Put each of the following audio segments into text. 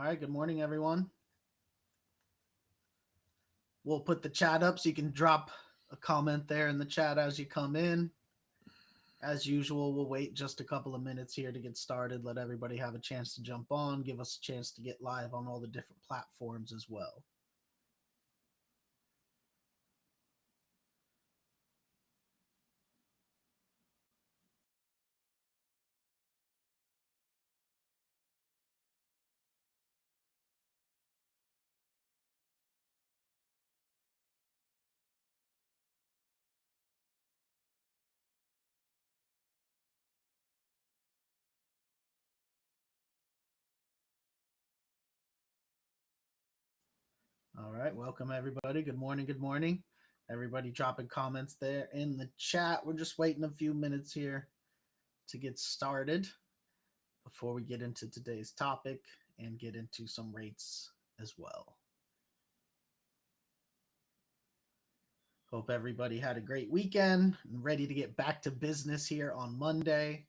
right, good morning, everyone. We'll put the chat up so you can drop a comment there in the chat as you come in. As usual, we'll wait just a couple of minutes here to get started, let everybody have a chance to jump on, give us a chance to get live on all the different platforms as well. All right, welcome everybody. Good morning. Good morning. Everybody dropping comments there in the chat. We're just waiting a few minutes here to get started before we get into today's topic and get into some rates as well. Hope everybody had a great weekend and ready to get back to business here on Monday.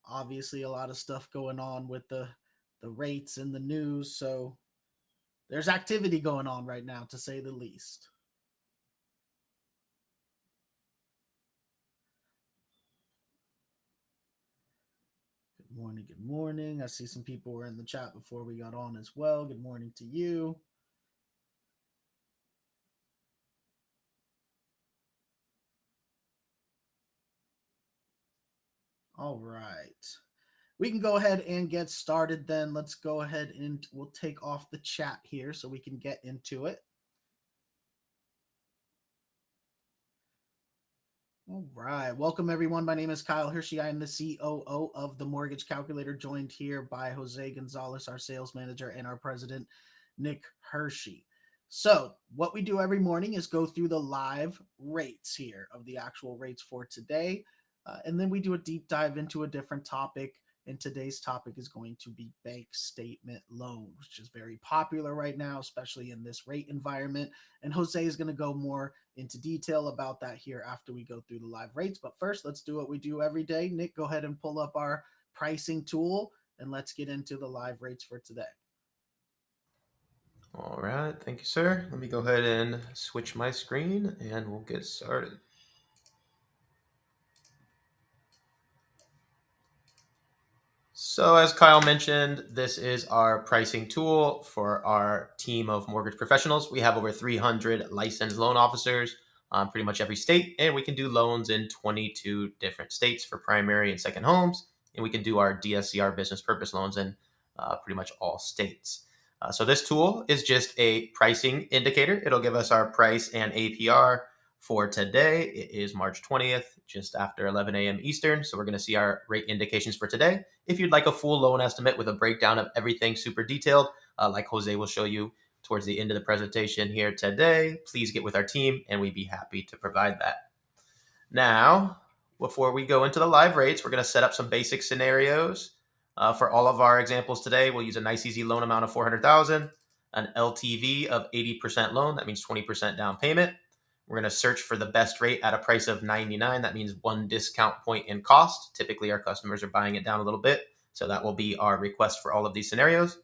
Obviously, a lot of stuff going on with the rates and the news, so there's activity going on right now, to say the least. Good morning. Good morning. I see some people were in the chat before we got on as well. Good morning to you. All right. We can go ahead and get started then. Let's go ahead and we'll take off the chat here so we can get into it. All right. Welcome, everyone. My name is Kyle Hiersche. I am the COO of the Mortgage Calculator, joined here by Jose Gonzalez, our sales manager, and our president, Nick Hiersche. So what we do every morning is go through the live rates here of the actual rates for today. And then we do a deep dive into a different topic. And today's topic is going to be bank statement loans, which is very popular right now, especially in this rate environment. And Jose is going to go more into detail about that here after we go through the live rates. But first, let's do what we do every day. Nick, go ahead and pull up our pricing tool and let's get into the live rates for today. All right, thank you, sir. Let me go ahead and switch my screen and we'll get started. So as Kyle mentioned, this is our pricing tool for our team of mortgage professionals. We have over 300 licensed loan officers on pretty much every state, and we can do loans in 22 different states for primary and second homes, and we can do our DSCR business purpose loans in pretty much all states. So this tool is just a pricing indicator. It'll give us our price and APR for today. It is March 20th, just after 11 a.m. Eastern. So we're going to see our rate indications for today. If you'd like a full loan estimate with a breakdown of everything super detailed, like Jose will show you towards the end of the presentation here today, please get with our team and we'd be happy to provide that. Now, before we go into the live rates, we're going to set up some basic scenarios. For all of our examples today, we'll use a nice easy loan amount of $400,000, an LTV of 80% loan, that means 20% down payment. We're going to search for the best rate at a price of 99. That means one discount point in cost. Typically, our customers are buying it down a little bit. So that will be our request for all of these scenarios.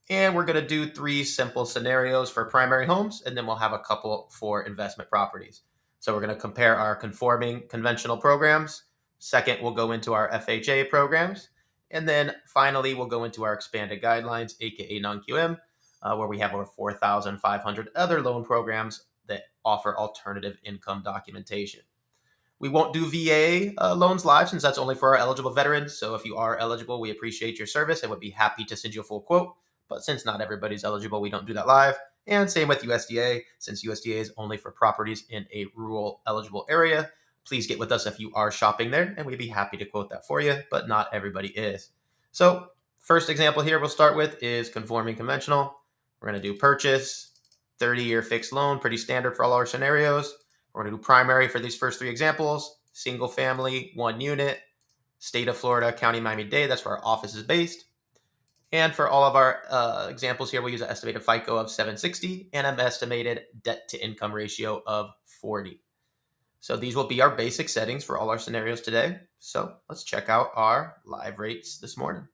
And we're going to do 3 simple scenarios for primary homes, and then we'll have a couple for investment properties. So we're going to compare our conforming conventional programs. Second, we'll go into our FHA programs. And then finally, we'll go into our expanded guidelines, aka non-QM, where we have over 4,500 other loan programs that offer alternative income documentation. We won't do VA loans live since that's only for our eligible veterans. So if you are eligible, we appreciate your service and would be happy to send you a full quote. But since not everybody's eligible, we don't do that live. And same with USDA, since USDA is only for properties in a rural eligible area. Please get with us if you are shopping there, and we'd be happy to quote that for you, but not everybody is. So first example here we'll start with is conforming conventional. We're going to do purchase, 30-year fixed loan, pretty standard for all our scenarios. We're going to do primary for these first 3 examples, single family, 1 unit, state of Florida, county Miami-Dade, that's where our office is based. And for all of our examples here, we'll use an estimated FICO of 760 and an estimated debt to income ratio of 40. So these will be our basic settings for all our scenarios today. So let's check out our live rates this morning.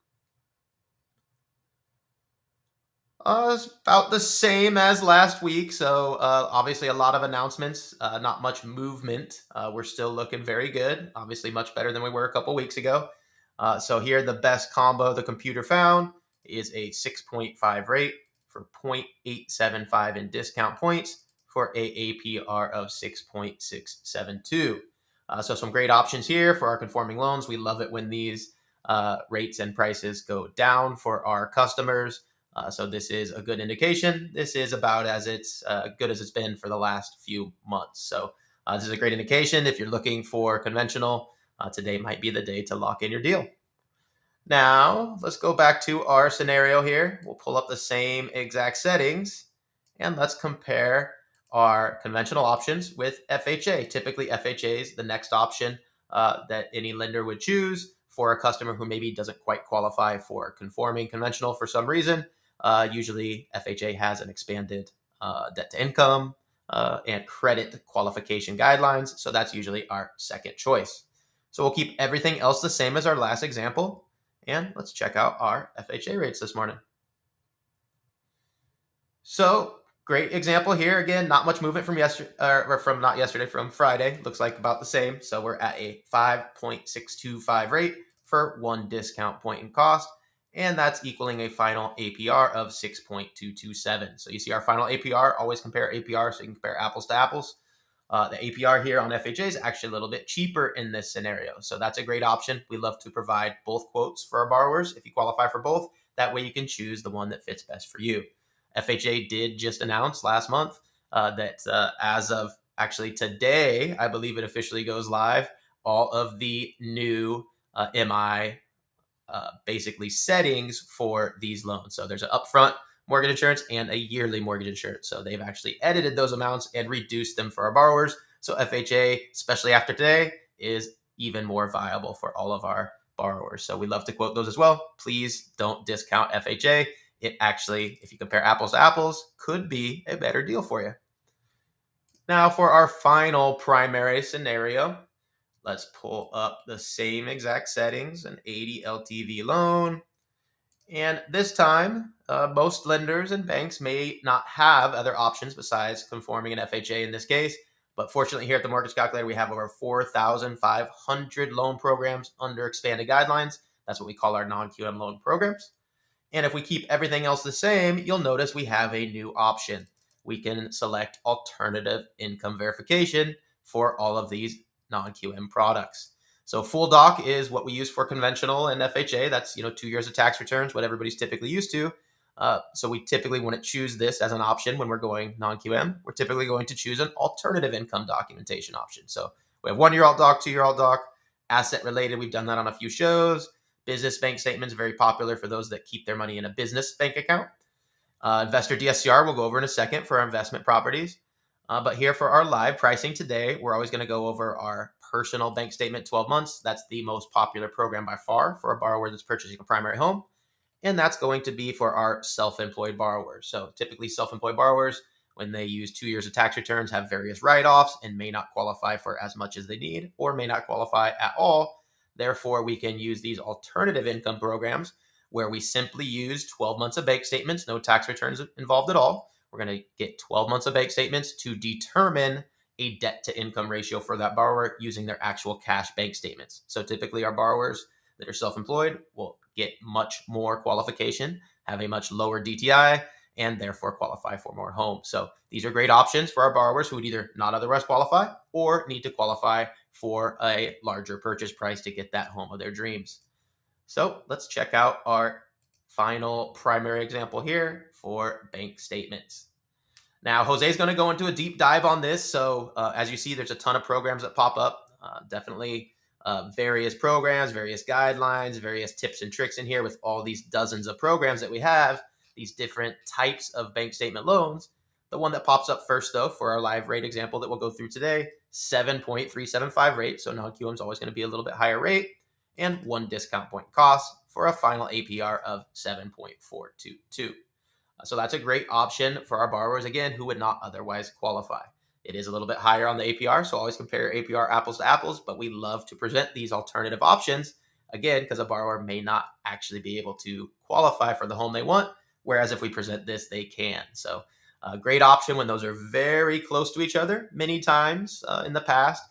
It's about the same as last week. So obviously a lot of announcements, not much movement. We're still looking very good. Obviously much better than we were a couple weeks ago. So here the best combo the computer found is a 6.5 rate for 0.875 in discount points for a APR of 6.672. So some great options here for our conforming loans. We love it when these rates and prices go down for our customers. So this is a good indication. This is about as it's good as it's been for the last few months. So this is a great indication. If you're looking for conventional, today might be the day to lock in your deal. Now, let's go back to our scenario here. We'll pull up the same exact settings and let's compare our conventional options with FHA. Typically, FHA is the next option that any lender would choose for a customer who maybe doesn't quite qualify for conforming conventional for some reason. Usually, FHA has an expanded debt to income and credit qualification guidelines. So that's usually our second choice. So we'll keep everything else the same as our last example. And let's check out our FHA rates this morning. So great example here. Again, not much movement from yesterday, or from not yesterday, from Friday. Looks like about the same. So we're at a 5.625 rate for one discount point in cost. And that's equaling a final APR of 6.227. So you see our final APR, always compare APR so you can compare apples to apples. The APR here on FHA is actually a little bit cheaper in this scenario. So that's a great option. We love to provide both quotes for our borrowers. If you qualify for both, that way you can choose the one that fits best for you. FHA did just announce last month that as of actually today, I believe it officially goes live, all of the new MI basically settings for these loans. So there's an upfront mortgage insurance and a yearly mortgage insurance. So they've actually edited those amounts and reduced them for our borrowers. So FHA, especially after today, is even more viable for all of our borrowers. So we love to quote those as well. Please don't discount FHA. It actually, if you compare apples to apples, could be a better deal for you. Now for our final primary scenario, let's pull up the same exact settings, an 80 LTV loan. And this time, most lenders and banks may not have other options besides conforming an FHA in this case. But fortunately, here at the Mortgage Calculator, we have over 4,500 loan programs under expanded guidelines. That's what we call our non-QM loan programs. And if we keep everything else the same, you'll notice we have a new option. We can select alternative income verification for all of these non-QM products. So full doc is what we use for conventional and FHA. That's 2 years of tax returns, what everybody's typically used to. So we typically wouldn't choose this as an option when we're going non-QM. We're typically going to choose an alternative income documentation option. So we have 1 year alt doc, 2 year alt doc, asset related. We've done that on a few shows. Business bank statements, very popular for those that keep their money in a business bank account. Investor DSCR we'll go over in a second for our investment properties. But here for our live pricing today, we're always going to go over our personal bank statement 12 months. That's the most popular program by far for a borrower that's purchasing a primary home. And that's going to be for our self-employed borrowers. So typically self-employed borrowers, when they use 2 years of tax returns, have various write-offs and may not qualify for as much as they need or may not qualify at all. Therefore, we can use these alternative income programs where we simply use 12 months of bank statements, no tax returns involved at all. We're going to get 12 months of bank statements to determine a debt to income ratio for that borrower using their actual cash bank statements. So typically our borrowers that are self-employed will get much more qualification, have a much lower DTI, and therefore qualify for more homes. So these are great options for our borrowers who would either not otherwise qualify or need to qualify for a larger purchase price to get that home of their dreams. So let's check out our final primary example here for bank statements. Now, Jose is going to go into a deep dive on this. So as you see, there's a ton of programs that pop up. Definitely various programs, various guidelines, various tips and tricks in here with all these dozens of programs that we have, these different types of bank statement loans. The one that pops up first, though, for our live rate example that we'll go through today, 7.375 rate. So non-QM is always going to be a little bit higher rate and one discount point cost for a final APR of 7.422. So that's a great option for our borrowers, again, who would not otherwise qualify. It is a little bit higher on the APR, so always compare APR apples to apples, but we love to present these alternative options, again, because a borrower may not actually be able to qualify for the home they want. whereas if we present this, they can. So great option when those are very close to each other. Many times in the past,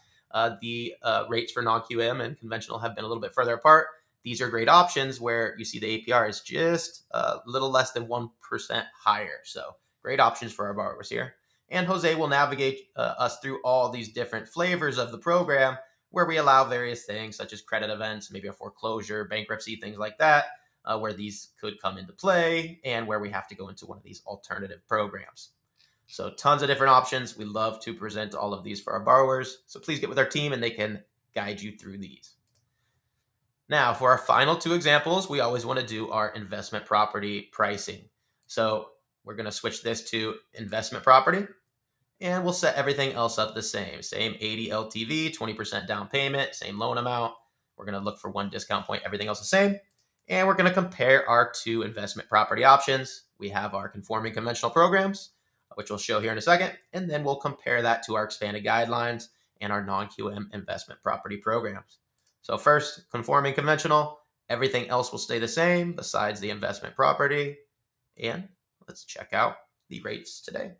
the rates for non-QM and conventional have been a little bit further apart. These are great options where you see the APR is just a little less than 1% higher. So great options for our borrowers here. And Jose will navigate us through all these different flavors of the program where we allow various things such as credit events, maybe a foreclosure, bankruptcy, things like that, where these could come into play and where we have to go into one of these alternative programs. So tons of different options. We love to present all of these for our borrowers. So please get with our team and they can guide you through these. Now, for our final two examples, we always want to do our investment property pricing. So we're going to switch this to investment property, and we'll set everything else up the same. Same 80 LTV, 20% down payment, same loan amount. We're going to look for one discount point, everything else the same. And we're going to compare our two investment property options. We have our conforming conventional programs, which we'll show here in a second, and then we'll compare that to our expanded guidelines and our non-QM investment property programs. So first, conforming conventional, everything else will stay the same besides the investment property. And let's check out the rates today.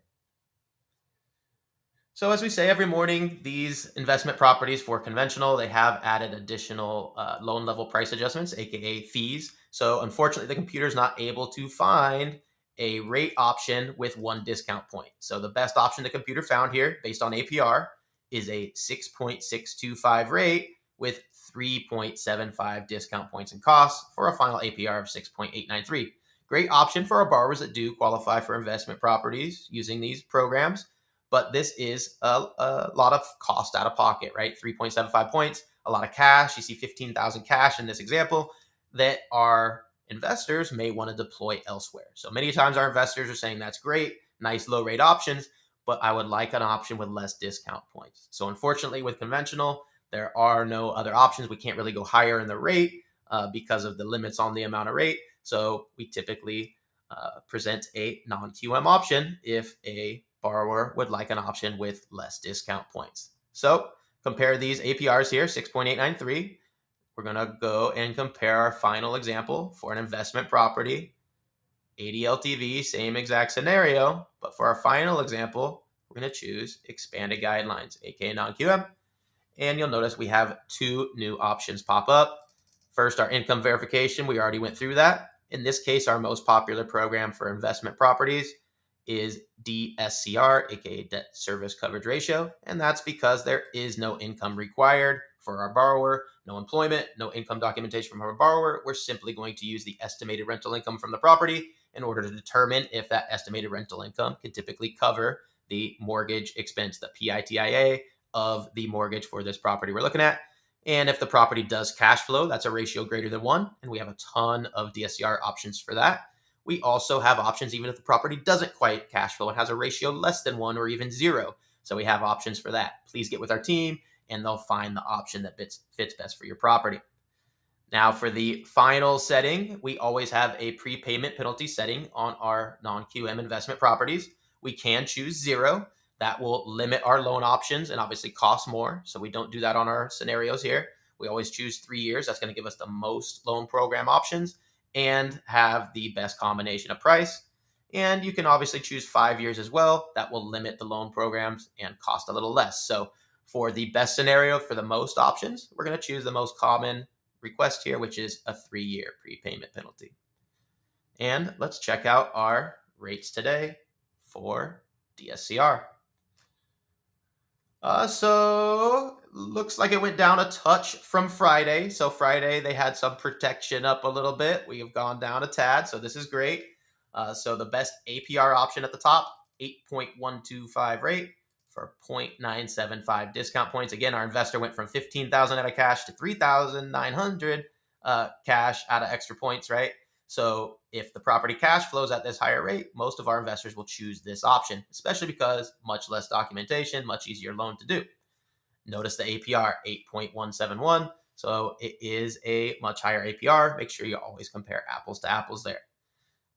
So as we say every morning, these investment properties for conventional, they have added additional loan level price adjustments, aka fees. So unfortunately, the computer is not able to find a rate option with one discount point. So the best option the computer found here, based on APR, is a 6.625 rate with 3.75 discount points and costs for a final APR of 6.893. Great option for our borrowers that do qualify for investment properties using these programs. But this is a lot of cost out of pocket, right? 3.75 points, a lot of cash. You see 15,000 cash in this example that our investors may want to deploy elsewhere. So many times our investors are saying that's great, nice low rate options, but I would like an option with less discount points. So unfortunately with conventional, there are no other options. We can't really go higher in the rate because of the limits on the amount of rate. So we typically present a non-QM option if a borrower would like an option with less discount points. So compare these APRs here, 6.893. We're going to go and compare our final example for an investment property, 80 LTV, same exact scenario. But for our final example, we're going to choose expanded guidelines, aka non-QM. And you'll notice we have two new options pop up. First, our income verification. We already went through that. In this case, our most popular program for investment properties is DSCR, aka debt service coverage ratio. And that's because there is no income required for our borrower, no employment, no income documentation from our borrower. We're simply going to use the estimated rental income from the property in order to determine if that estimated rental income can typically cover the mortgage expense, the PITIA of the mortgage for this property we're looking at. And if the property does cash flow, that's a ratio greater than 1. And we have a ton of DSCR options for that. We also have options even if the property doesn't quite cash flow and has a ratio less than 1 or even 0. So we have options for that. Please get with our team and they'll find the option that fits best for your property. Now for the final setting, we always have a prepayment penalty setting on our non-QM investment properties. We can choose 0. That will limit our loan options and obviously cost more. So we don't do that on our scenarios here. We always choose 3 years. That's going to give us the most loan program options and have the best combination of price. And you can obviously choose 5 years as well. That will limit the loan programs and cost a little less. So for the best scenario, for the most options, we're going to choose the most common request here, which is a 3-year prepayment penalty. And let's check out our rates today for DSCR. So looks like it went down a touch from Friday. So Friday they had some protection up a little bit. We have gone down a tad, so this is great. So the best APR option at the top, 8.125 rate for 0.975 discount points. Again, our investor went from 15,000 out of cash to 3,900 cash out of extra points, right? So if the property cash flows at this higher rate, most of our investors will choose this option, especially because much less documentation, much easier loan to do. Notice the APR, 8.171. So it is a much higher APR. Make sure you always compare apples to apples there.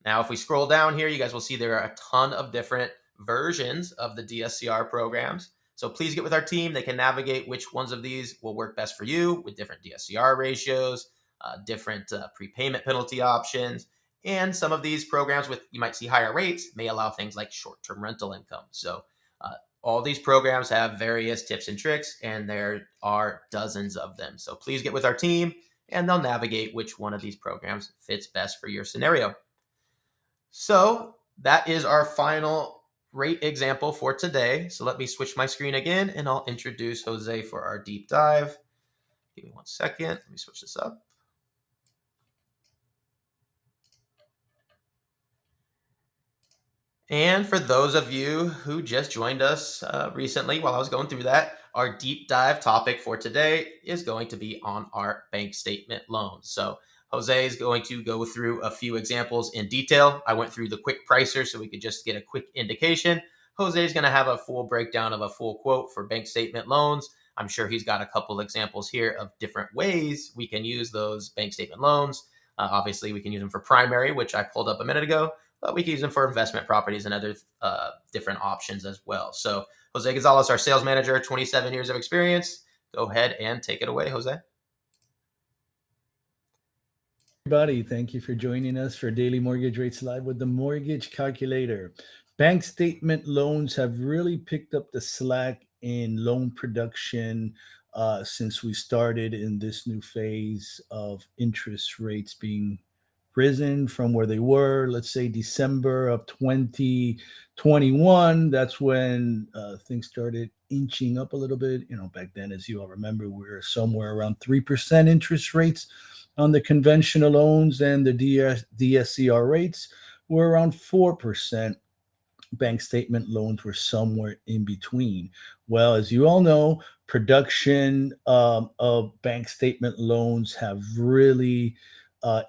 Now, if we scroll down here, you guys will see there are a ton of different versions of the DSCR programs. So please get with our team. They can navigate which ones of these will work best for you with different DSCR ratios, different prepayment penalty options, And some of these programs with you might see higher rates may allow things like short-term rental income. So all these programs have various tips and tricks, and there are dozens of them. So please get with our team, and they'll navigate which one of these programs fits best for your scenario. So that is our final rate example for today. So let me switch my screen again, and I'll introduce Jose for our deep dive. Give me 1 second. Let me switch this up. And for those of you who just joined us recently while I was going through that, our deep dive topic for today is going to be on our bank statement loans. So Jose is going to go through a few examples in detail. I went through the quick pricer so we could just get a quick indication. Jose is going to have a full breakdown of a full quote for bank statement loans. I'm sure he's got a couple examples here of different ways we can use those bank statement loans. Obviously, we can use them for primary, which I pulled up a minute ago, but we can use them for investment properties and other different options as well. So Jose Gonzalez, our sales manager, 27 years of experience. Go ahead and take it away, Jose. Everybody, thank you for joining us for Daily Mortgage Rates Live with the Mortgage Calculator. Bank statement loans have really picked up the slack in loan production since we started in this new phase of interest rates being risen from where they were, let's say December of 2021. That's when things started inching up a little bit. Back then, as you all remember, we were somewhere around 3% interest rates on the conventional loans, and the DSCR rates were around 4%. Bank statement loans were somewhere in between. Well, as you all know, production of bank statement loans have really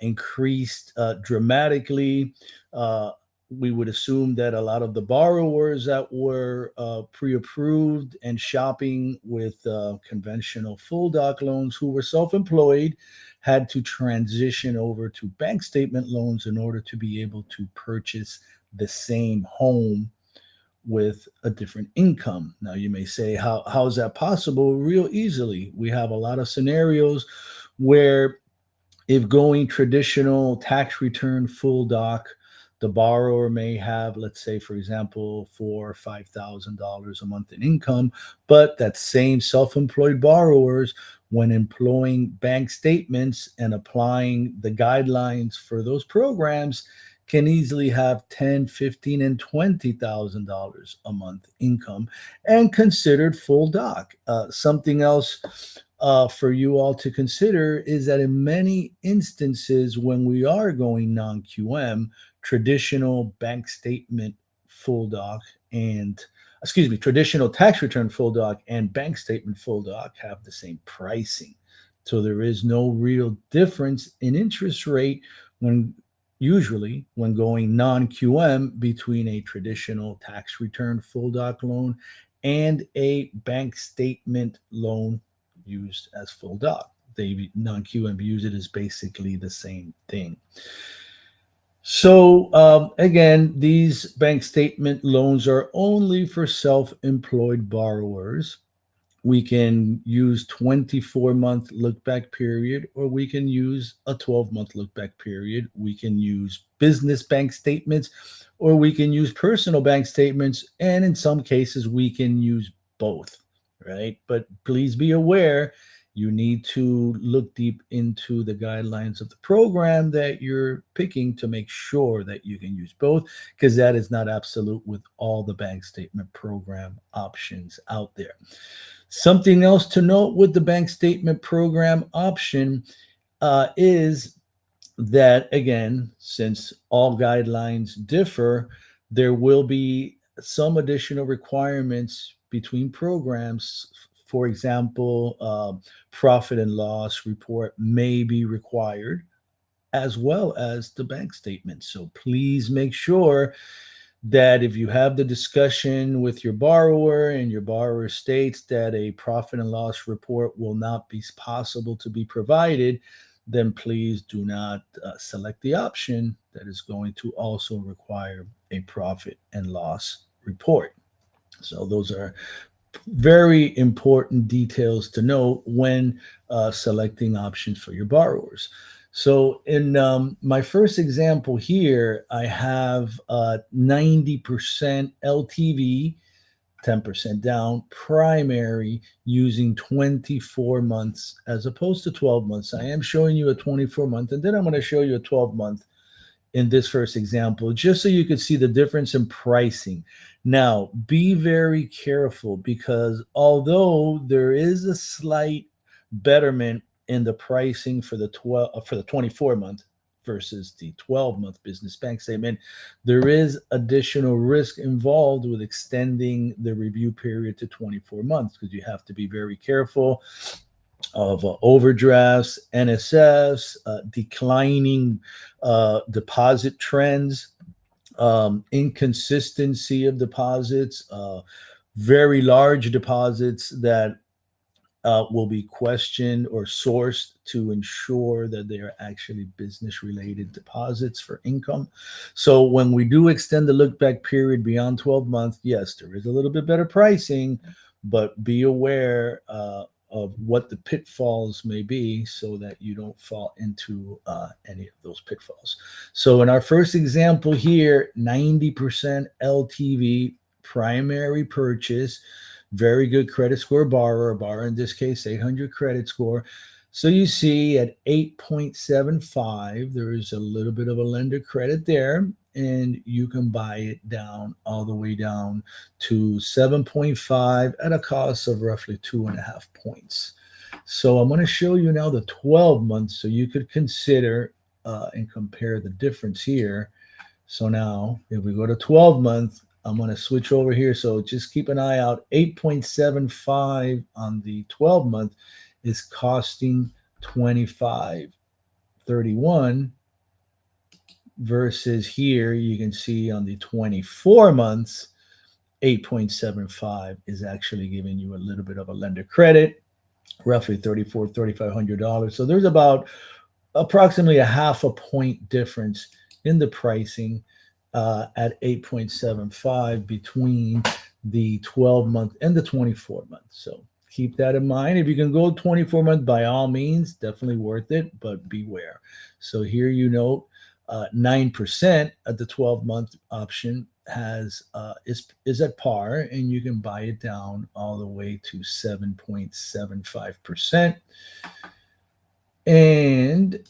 increased dramatically. We would assume that a lot of the borrowers that were pre-approved and shopping with conventional full doc loans who were self-employed had to transition over to bank statement loans in order to be able to purchase the same home with a different income. Now, you may say, how is that possible? Real easily. We have a lot of scenarios where if going traditional tax return full doc, the borrower may have, let's say, for example, $4,000 or $5,000 a month in income, but that same self-employed borrowers, when employing bank statements and applying the guidelines for those programs, can easily have $10,000, $15,000, and $20,000 a month income and considered full doc. Something else for you all to consider is that in many instances, when we are going non-QM, traditional bank statement full doc traditional tax return full doc and bank statement full doc have the same pricing. So there is no real difference in interest rate usually when going non-QM between a traditional tax return full doc loan and a bank statement loan used as full doc. They non-QM use it as basically the same thing. So again, these bank statement loans are only for self-employed borrowers. We can use 24-month look-back period, or we can use a 12-month look-back period. We can use business bank statements, or we can use personal bank statements, and in some cases, we can use both, right? But please be aware, you need to look deep into the guidelines of the program that you're picking to make sure that you can use both, because that is not absolute with all the bank statement program options out there. Something else to note with the bank statement program option is that, again, since all guidelines differ, there will be some additional requirements between programs. For example, profit and loss report may be required, as well as the bank statement. So please make sure that if you have the discussion with your borrower and your borrower states that a profit and loss report will not be possible to be provided, then please do not select the option that is going to also require a profit and loss report. So those are very important details to note when selecting options for your borrowers. So in my first example here, I have 90% LTV, 10% down, primary, using 24 months as opposed to 12 months. I am showing you a 24-month, and then I'm going to show you a 12-month in this first example, just so you could see the difference in pricing. Now, be very careful, because although there is a slight betterment in the pricing for the 24 month versus the 12-month business bank statement, there is additional risk involved with extending the review period to 24 months, because you have to be very careful of overdrafts, NSFs, declining deposit trends, inconsistency of deposits, very large deposits that will be questioned or sourced to ensure that they are actually business related deposits for income. So when we do extend the look back period beyond 12 months, yes, there is a little bit better pricing, but be aware of what the pitfalls may be, so that you don't fall into any of those pitfalls. So in our first example here, 90% LTV, primary purchase, very good credit score borrower in this case, 800 credit score. So you see at 8.75, there is a little bit of a lender credit there, and you can buy it down all the way down to 7.5 at a cost of roughly 2.5 points. So I'm going to show you now the 12 months, so you could consider and compare the difference here. So now if we go to 12 months, I'm going to switch over here. So just keep an eye out. 8.75 on the 12 month is costing 25.31, versus here you can see on the 24 months, 8.75 is actually giving you a little bit of a lender credit, roughly $3,500. So there's about approximately a half a point difference in the pricing at 8.75 between the 12 month and the 24 month. So keep that in mind. If you can go 24 month, by all means, definitely worth it, but beware. So here you note 9% at the 12 month option is at par, and you can buy it down all the way to 7.75%. And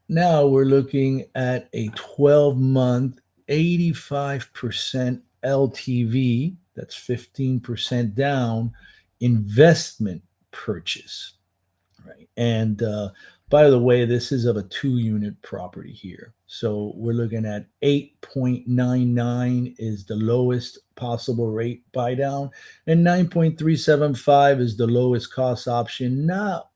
now we're looking at a 12-month, 85% LTV, that's 15% down, investment purchase, right? And by the way, this is of a 2-unit property here. So we're looking at 8.99 is the lowest possible rate buy down, and 9.375 is the lowest cost option. Not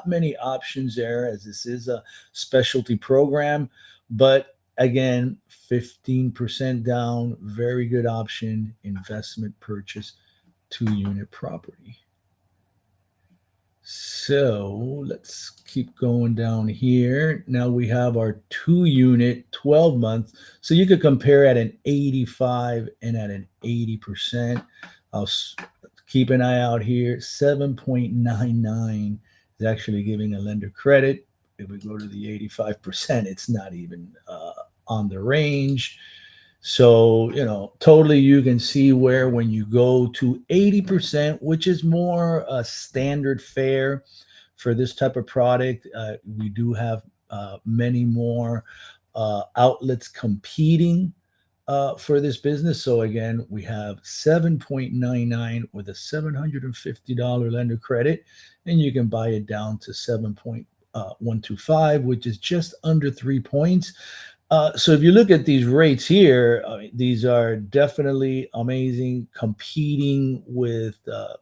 many options there, as this is a specialty program, but again, 15% down, very good option, investment purchase, 2-unit property. So let's keep going down here. Now we have our 2-unit 12 month. So you could compare at an 85 and at an 80%. I'll keep an eye out here. 7.99 is actually giving a lender credit. If we go to the 85%, it's not even on the range. So, totally you can see where when you go to 80%, which is more a standard fare for this type of product, we do have many more outlets competing for this business. So again, we have 7.99 with a $750 lender credit, and you can buy it down to 7.125, which is just under 3 points. So if you look at these rates here, these are definitely amazing, competing with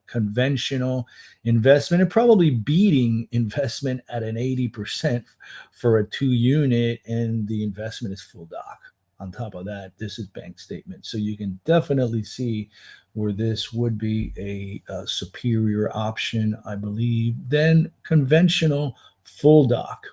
conventional investment and probably beating investment at an 80% for a 2-unit, and the investment is full doc. On top of that, this is bank statement. So you can definitely see where this would be a superior option, I believe, than conventional full doc.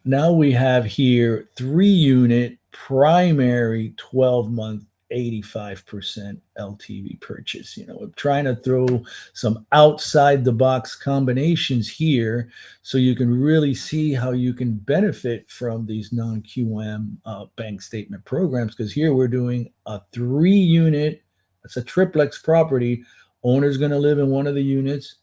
Now we have here 3-unit primary 12-month, 85% LTV purchase. We're trying to throw some outside the box combinations here so you can really see how you can benefit from these non-QM bank statement programs. Because here we're doing a 3-unit, that's a triplex property. Owner's going to live in one of the units,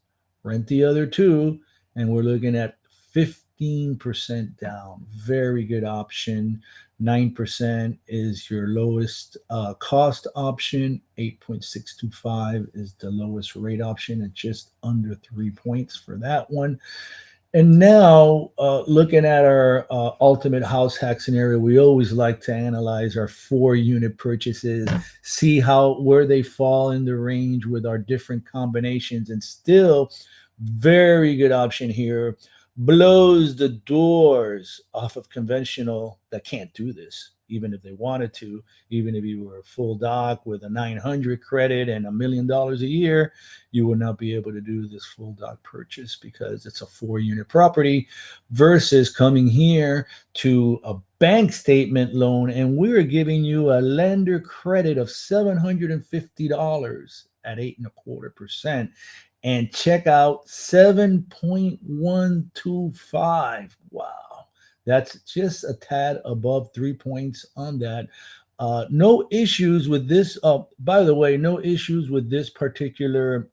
rent the other 2, and we're looking at 15% down. Very good option. 9% is your lowest cost option. 8.625 is the lowest rate option, and just under 3 points for that one. And now, looking at our ultimate house hack scenario, we always like to analyze our 4-unit purchases, see where they fall in the range with our different combinations, and still very good option here. Blows the doors off of conventional that can't do this, even if they wanted to. Even if you were a full doc with a 900 credit and $1 million a year, you would not be able to do this full doc purchase because it's a 4-unit property versus coming here to a bank statement loan, and we're giving you a lender credit of $750 at 8.25%. And check out 7.125. Wow. That's just a tad above 3 points on that. No issues with this. By the way, no issues with this particular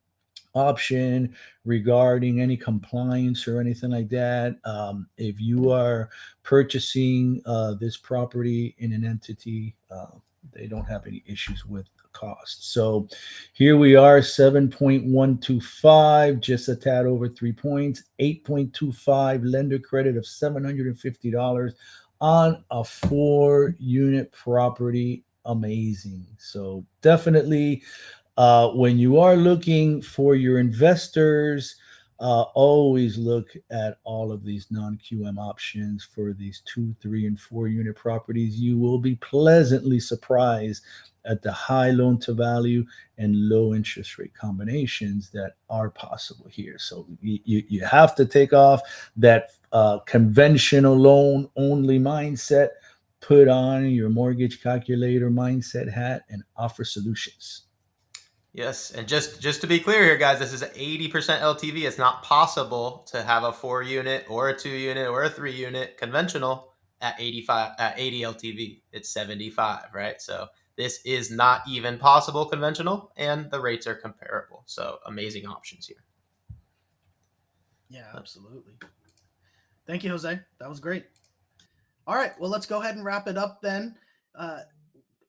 option regarding any compliance or anything like that. If you are purchasing this property in an entity, they don't have any issues with cost. So here we are, 7.125, just a tad over 3 points, 8.25 lender credit of $750 on a 4-unit property. Amazing. So definitely, when you are looking for your investors, always look at all of these non-QM options for these 2, 3, and 4-unit properties. You will be pleasantly surprised at the high loan to value and low interest rate combinations that are possible here. So you have to take off that conventional loan only mindset, put on your mortgage calculator mindset hat, and offer solutions. Yes, and just to be clear here, guys, this is an 80% LTV. It's not possible to have a 4-unit or a 2-unit or a 3-unit conventional at 80 LTV. It's 75, right? So this is not even possible conventional, and the rates are comparable. So amazing options here. Yeah, absolutely. Thank you, Jose. That was great. All right, well, let's go ahead and wrap it up then.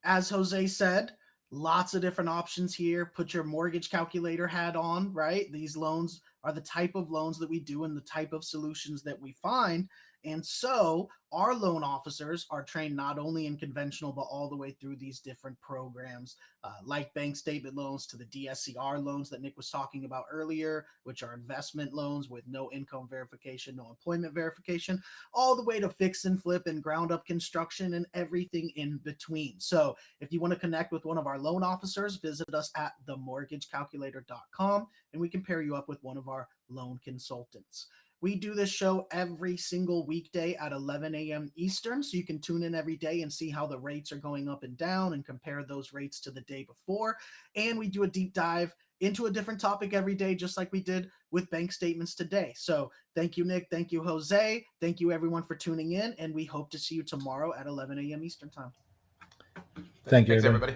As Jose said, lots of different options here. Put your mortgage calculator hat on, right? These loans are the type of loans that we do and the type of solutions that we find. And so our loan officers are trained not only in conventional, but all the way through these different programs, like bank statement loans to the DSCR loans that Nick was talking about earlier, which are investment loans with no income verification, no employment verification, all the way to fix and flip and ground up construction and everything in between. So if you want to connect with one of our loan officers, visit us at themortgagecalculator.com and we can pair you up with one of our loan consultants. We do this show every single weekday at 11 a.m. Eastern, so you can tune in every day and see how the rates are going up and down and compare those rates to the day before. And we do a deep dive into a different topic every day, just like we did with bank statements today. So thank you, Nick. Thank you, Jose. Thank you, everyone, for tuning in, and we hope to see you tomorrow at 11 a.m. Eastern time. Thank you, Thanks, everybody.